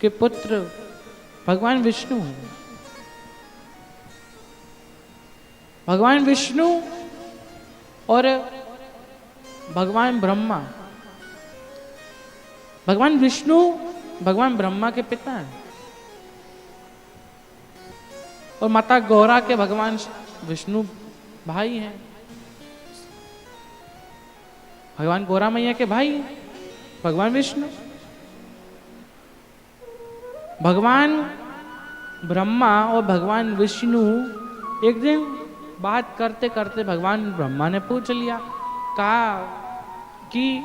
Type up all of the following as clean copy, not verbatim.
के पुत्र भगवान विष्णु हैं। भगवान विष्णु और भगवान ब्रह्मा, भगवान विष्णु भगवान ब्रह्मा के पिता हैं और माता गौरा के भगवान विष्णु भाई हैं। भगवान गौरा मैया के भाई हैं भगवान विष्णु। भगवान ब्रह्मा और भगवान विष्णु एक दिन बात करते करते भगवान ब्रह्मा ने पूछ लिया, कहा कि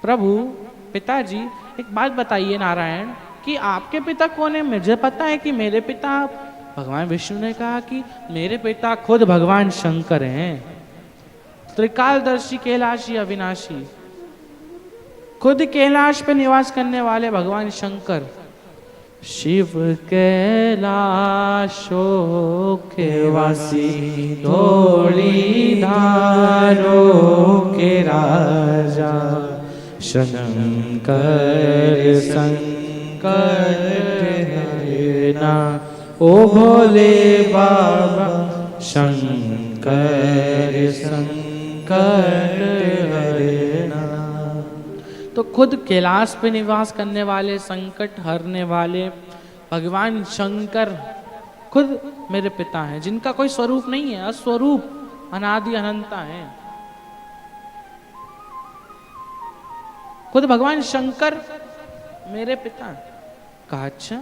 प्रभु पिताजी एक बात बताइए नारायण कि आपके पिता कौन है? मुझे पता है कि मेरे पिता। भगवान विष्णु ने कहा कि मेरे पिता खुद भगवान शंकर हैं, त्रिकालदर्शी कैलाशी अविनाशी, खुद कैलाश पे निवास करने वाले भगवान शंकर। शिव कैलाशो के वासी, धोली धारो के राजा, शंकर संकट हरना, ओ भोले बाबा शंकर संकट हरना। तो खुद कैलाश पे निवास करने वाले, संकट हरने वाले भगवान शंकर खुद मेरे पिता हैं, जिनका कोई स्वरूप नहीं है, अस्वरूप अनादि अनंता है। खुद भगवान शंकर मेरे पिता हैं। कहा अच्छा,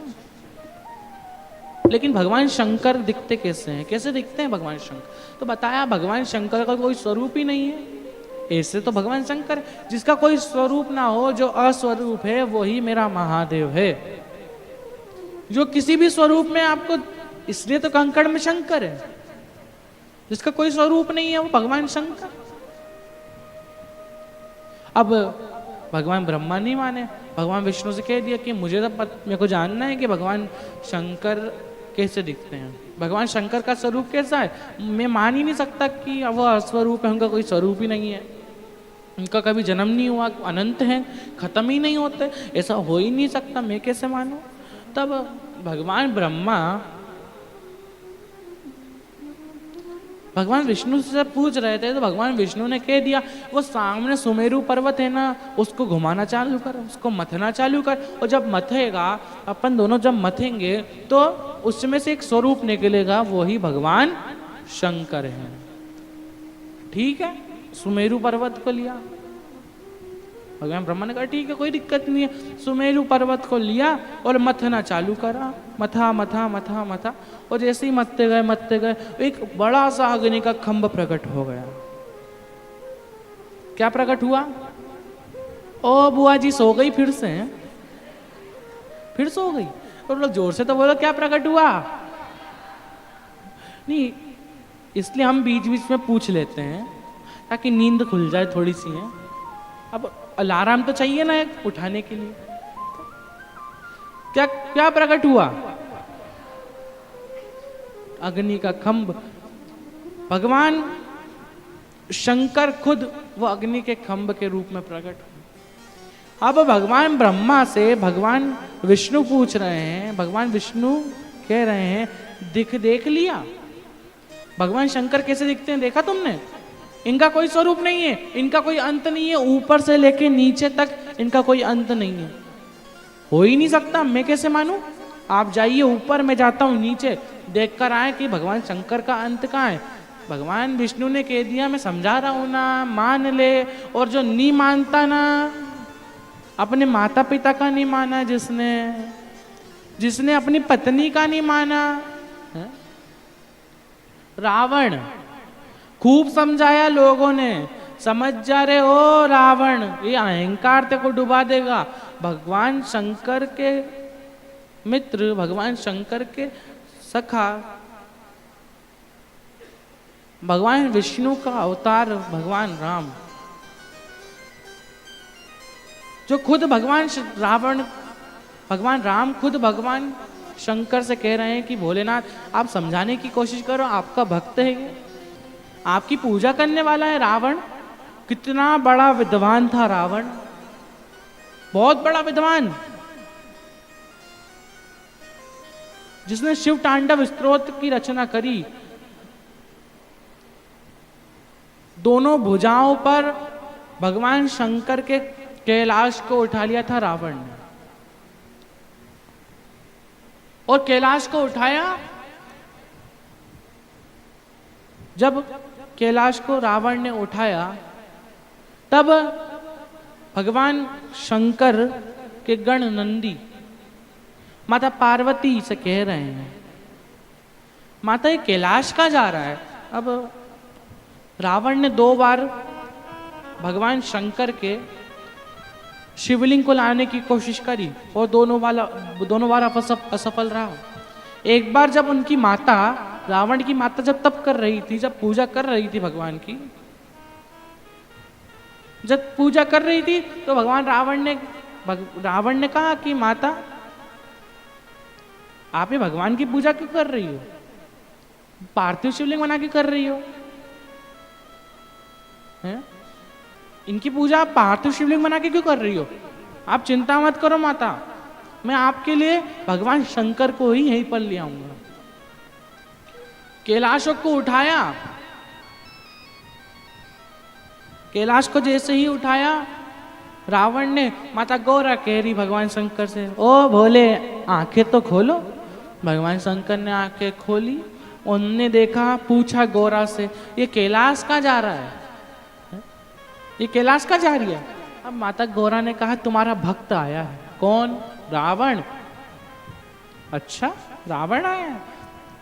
लेकिन भगवान शंकर दिखते कैसे हैं? कैसे दिखते हैं भगवान शंकर? तो बताया भगवान शंकर का कोई स्वरूप ही नहीं है। ऐसे तो भगवान शंकर जिसका कोई स्वरूप ना हो, जो अस्वरूप है, वही मेरा महादेव है। जो किसी भी स्वरूप में आपको, इसलिए तो कंकड़ में शंकर है, जिसका कोई स्वरूप नहीं है वो भगवान शंकर। अब भगवान ब्रह्मा नहीं माने, भगवान विष्णु से कह दिया कि मुझे तो मेरे को जानना है कि भगवान शंकर कैसे दिखते हैं, भगवान शंकर का स्वरूप कैसा है। मैं मान ही नहीं सकता कि वो अस्वरूप है, उनका कोई स्वरूप ही नहीं है, उनका कभी जन्म नहीं हुआ, अनंत है, खत्म ही नहीं होते, ऐसा हो ही नहीं सकता, मैं कैसे मानूं। तब भगवान ब्रह्मा भगवान विष्णु से पूछ रहे थे, तो भगवान विष्णु ने कह दिया, वो सामने सुमेरु पर्वत है ना, उसको घुमाना चालू कर, उसको मथना चालू कर, और जब मथेगा, अपन दोनों जब मथेंगे तो उसमें से एक स्वरूप निकलेगा, वही भगवान शंकर है। ठीक है, सुमेरु पर्वत को लिया भगवान ब्रह्मा ने कहा ठीक है, कोई दिक्कत नहीं है। सुमेरु पर्वत को लिया और मथना चालू करा, मथा मथा मथा मथा, और जैसे ही मथते गए एक बड़ा सा अग्नि का खंभ प्रकट हो गया। क्या प्रकट हुआ? ओ बुआ जी सो गई फिर से? फिर सो गई? और लोग जोर से तो बोलो क्या प्रकट हुआ? नहीं, इसलिए हम बीच बीच में पूछ लेते हैं ताकि नींद खुल जाए थोड़ी सी है। अब अलार्म तो चाहिए ना एक उठाने के लिए। क्या क्या प्रकट हुआ? अग्नि का खंभ। भगवान शंकर खुद वो अग्नि के खंभ के रूप में प्रकट हुए। अब भगवान ब्रह्मा से भगवान विष्णु पूछ रहे हैं, भगवान विष्णु कह रहे हैं देख लिया भगवान शंकर कैसे दिखते हैं, देखा तुमने? इनका कोई स्वरूप नहीं है, इनका कोई अंत नहीं है, ऊपर से लेके नीचे तक इनका कोई अंत नहीं है, हो ही नहीं सकता, मैं कैसे मानूं? आप जाइए ऊपर, मैं जाता हूं नीचे, देख कर आए कि भगवान शंकर का अंत कहाँ है। भगवान विष्णु ने कह दिया मैं समझा रहा हूं ना, मान ले। और जो नहीं मानता ना, अपने माता पिता का नहीं माना, जिसने अपनी पत्नी का नहीं माना, रावण, खूब समझाया लोगों ने, समझ जा रहे हो रावण, ये अहंकार तेरे को डुबा देगा। भगवान शंकर के मित्र, भगवान शंकर के सखा, भगवान विष्णु का अवतार भगवान राम, जो खुद भगवान राम खुद भगवान शंकर से कह रहे हैं कि भोलेनाथ आप समझाने की कोशिश करो, आपका भक्त है ये, आपकी पूजा करने वाला है रावण। कितना बड़ा विद्वान था रावण, बहुत बड़ा विद्वान, जिसने शिव तांडव स्तोत्र की रचना करी, दोनों भुजाओं पर भगवान शंकर के कैलाश को उठा लिया था रावण ने। और कैलाश को उठाया, जब कैलाश को रावण ने उठाया तब भगवान शंकर के गण नंदी माता पार्वती से कह रहे हैं, माता ये कैलाश का जा रहा है। अब रावण ने 2 बार भगवान शंकर के शिवलिंग को लाने की कोशिश करी और दोनों बार असफल रहा। एक बार जब उनकी माता, रावण की माता जब तप कर रही थी, जब पूजा कर रही थी भगवान की, जब पूजा कर रही थी तो भगवान रावण ने कहा कि माता आप ये भगवान की पूजा क्यों कर रही हो, पार्थिव शिवलिंग बना के कर रही हो हैं? इनकी पूजा आप पार्थिव शिवलिंग बना के क्यों कर रही हो? आप चिंता मत करो माता, मैं आपके लिए भगवान शंकर को ही यहीं पर ले आऊंगा। कैलाश को उठाया, कैलाश को जैसे ही उठाया, रावण ने, माता गौरा कह रही भगवान शंकर से, ओ भोले आंखें तो खोलो। भगवान शंकर ने आंखें खोली, उनने देखा, पूछा गौरा से, ये कैलाश कहाँ जा रहा है, ये कैलाश का जा रही है? अब माता गौरा ने कहा तुम्हारा भक्त आया है। कौन? रावण। अच्छा रावण आया है,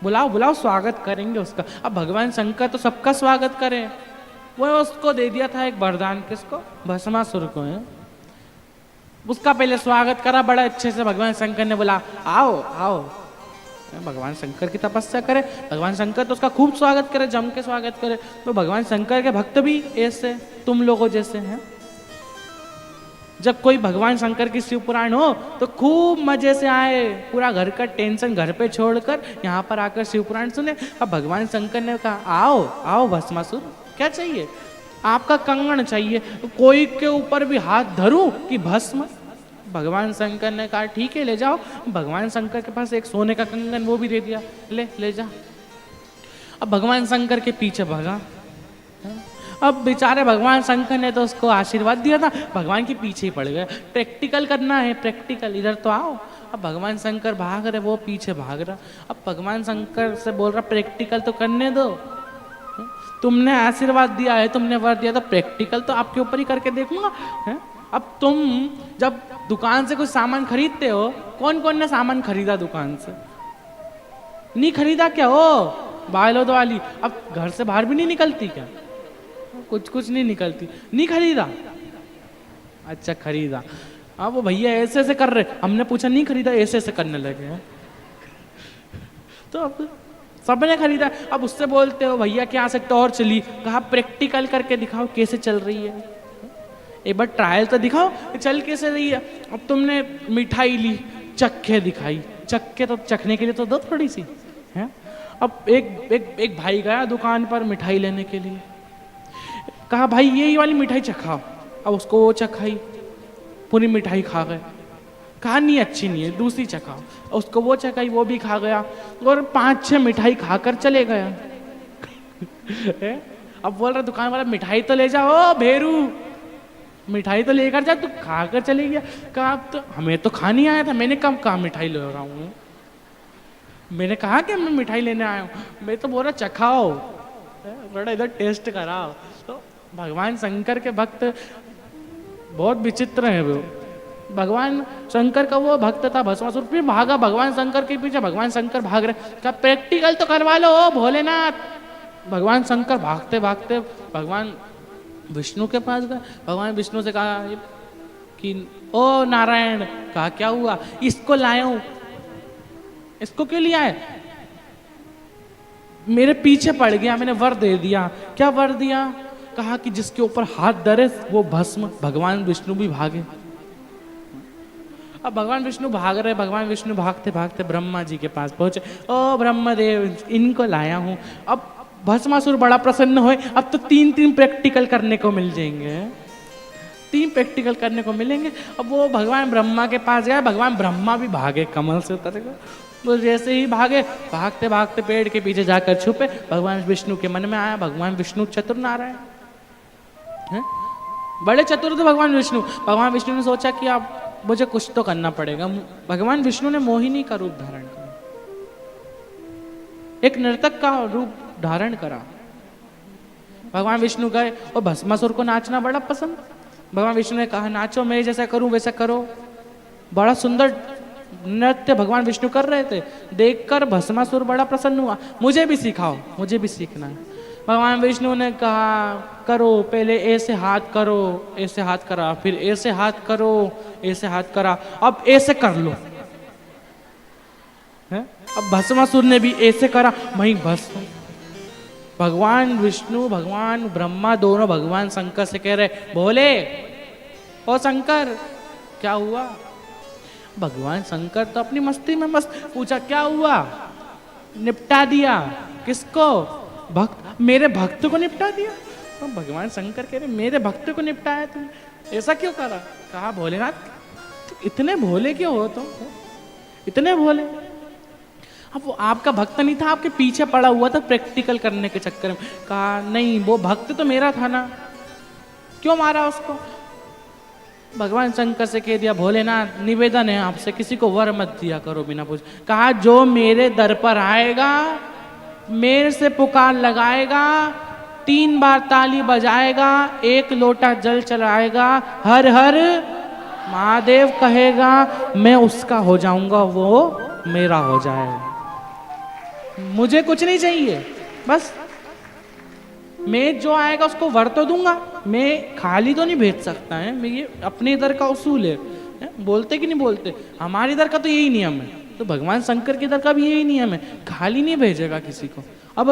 बुलाओ बुलाओ, स्वागत करेंगे उसका। अब भगवान शंकर तो सबका स्वागत करे, वो उसको दे दिया था एक वरदान, किसको? भस्मासुर को है। उसका पहले स्वागत करा बड़ा अच्छे से, भगवान शंकर ने बोला आओ आओ। भगवान शंकर की तपस्या करे, भगवान शंकर तो उसका खूब स्वागत करे, जम के स्वागत करे। तो भगवान शंकर के भक्त भी ऐसे तुम लोगों जैसे हैं। जब कोई भगवान शंकर की शिव पुराण हो तो खूब मजे से आए, पूरा घर का टेंशन घर पे छोड़कर यहाँ पर आकर शिव पुराण सुने। अब भगवान शंकर ने कहा आओ आओ भस्मासुर, क्या चाहिए? आपका कंगन चाहिए, कोई के ऊपर भी हाथ धरूं कि भस्म? भगवान शंकर ने कहा ठीक है ले जाओ। भगवान शंकर के पास एक सोने का कंगन, वो भी दे दिया, ले जा। अब भगवान शंकर के पीछे भागा। अब बेचारे भगवान शंकर ने तो उसको आशीर्वाद दिया था, भगवान के पीछे ही पड़ गए। प्रैक्टिकल करना है, प्रैक्टिकल, इधर तो आओ। अब भगवान शंकर भाग रहे, वो पीछे भाग रहा। अब भगवान शंकर से बोल रहा प्रैक्टिकल तो करने दो, तुमने आशीर्वाद दिया है, तुमने वर दिया, तो प्रैक्टिकल तो आपके ऊपर ही करके देखूंगा। अब तुम जब दुकान से कुछ सामान खरीदते हो, कौन कौन ने सामान खरीदा दुकान से? नहीं खरीदा क्या हो बालोद वाली? अब घर से बाहर भी नहीं निकलती क्या? कुछ नहीं निकलती, नहीं खरीदा? अच्छा खरीदा। अब वो भैया ऐसे ऐसे कर रहे, हमने पूछा नहीं खरीदा, ऐसे ऐसे करने लगे हैं। तो अब सबने खरीदा। अब उससे बोलते हो भैया क्या से टॉर चली, कहा प्रैक्टिकल करके दिखाओ कैसे चल रही है, एक बार ट्रायल तो दिखाओ चल कैसे रही है। अब तुमने मिठाई ली, चक्के दिखाई, चक्के तो चखने के लिए तो दो थोड़ी सी है। अब एक भाई गया दुकान पर मिठाई लेने के लिए, कहा भाई यही वाली मिठाई चखाओ। अब उसको वो चखाई, पूरी मिठाई खा गए, कहा नहीं अच्छी नहीं है, दूसरी चखाओ। उसको वो चखाई, वो भी खा गया, और 5-6 मिठाई खाकर चले गया। अब बोल रहा दुकान वाला मिठाई तो ले जाओ भेरू, मिठाई तो लेकर जा, तू खाकर चले गया। कहा तो हमें तो खानी आया था, मैंने कब कहा मिठाई ले रहा हूँ, मैंने कहा कि मैं मिठाई लेने आया हूँ, मैं तो बोल रहा चखाओ, बड़ा इधर टेस्ट कराओ। तो भगवान शंकर के भक्त बहुत विचित्र है। वो भगवान शंकर का वो भक्त था भस्मासुर, फिर भागा भगवान शंकर के पीछे, भगवान शंकर भाग रहे, क्या प्रैक्टिकल तो करवा लो भोलेनाथ। भगवान शंकर भागते भागते भगवान विष्णु के पास गए। भगवान विष्णु से कहा कि ओ नारायण, कहा क्या हुआ? इसको लाया हूं। इसको क्यों लिया है? मेरे पीछे पड़ गया, मैंने वर दे दिया। क्या वर दिया? कहा कि जिसके ऊपर हाथ धरे वो भस्म। भगवान विष्णु भी भागे। अब भगवान विष्णु भाग रहे, भगवान विष्णु भागते भागते ब्रह्मा जी के पास पहुंचे। ओ ब्रह्मदेव, इनको लाया हूं। अब भस्मासुर बड़ा प्रसन्न हुए, अब तो 3-3 प्रैक्टिकल करने को मिल जाएंगे। 3 प्रैक्टिकल करने को मिलेंगे। अब वो भगवान ब्रह्मा के पास गया, भगवान ब्रह्मा भी भागे, कमल से उतर गए। वो जैसे ही भागे, भागते भागते पेड़ के पीछे जाकर छुपे। भगवान विष्णु के मन में आया, भगवान विष्णु चतुर नारायण हैं, बड़े चतुर थे भगवान विष्णु। भगवान विष्णु ने सोचा कि अब मुझे कुछ तो करना पड़ेगा। भगवान विष्णु ने मोहिनी का रूप धारण किया, एक नर्तक का रूप धारण करा। भगवान विष्णु गए और भस्मासुर को नाचना बड़ा पसंद। भगवान विष्णु ने कहा नाचो, मैं जैसा करूं वैसा करो। बड़ा सुंदर नृत्य भगवान विष्णु कर रहे थे, देखकर भस्मासुर बड़ा प्रसन्न हुआ। मुझे भी सिखाओ, मुझे भी सीखना है। भगवान विष्णु ने कहा करो, पहले ऐसे हाथ करो, ऐसे हाथ करा, फिर ऐसे हाथ करो, ऐसे हाथ करा, अब ऐसे कर लो। है? अब भस्मासुर ने भी ऐसे करा, वहीं भस्म। भगवान विष्णु भगवान ब्रह्मा दोनों भगवान शंकर से कह रहे, बोले ओ शंकर क्या हुआ? भगवान शंकर तो अपनी मस्ती में मस्त। पूछा क्या हुआ? निपटा दिया। किसको? भक्त, मेरे भक्त को निपटा दिया। तो भगवान शंकर कह रहे मेरे भक्त को निपटाया तुमने, ऐसा क्यों करा? कहा भोलेनाथ इतने भोले क्यों हो तुम, इतने भोले? अब वो आपका भक्त नहीं था, आपके पीछे पड़ा हुआ था प्रैक्टिकल करने के चक्कर में। कहा नहीं, वो भक्त तो मेरा था ना, क्यों मारा उसको? भगवान शंकर से कह दिया भोलेनाथ निवेदन है आपसे, किसी को वर मत दिया करो बिना पूछ। कहा जो मेरे दर पर आएगा, मेरे से पुकार लगाएगा, 3 बार ताली बजाएगा, 1 लोटा जल चढ़ाएगा, हर हर महादेव कहेगा, मैं उसका हो जाऊंगा, वो मेरा हो जाएगा। मुझे कुछ नहीं चाहिए, बस मैं जो आएगा उसको वर तो दूंगा, मैं खाली तो नहीं भेज सकता है। मैं ये अपने इधर का उसूल है, बोलते कि नहीं बोलते, हमारे इधर का तो यही नियम है, तो भगवान शंकर के इधर का भी यही नियम है, खाली नहीं भेजेगा किसी को। अब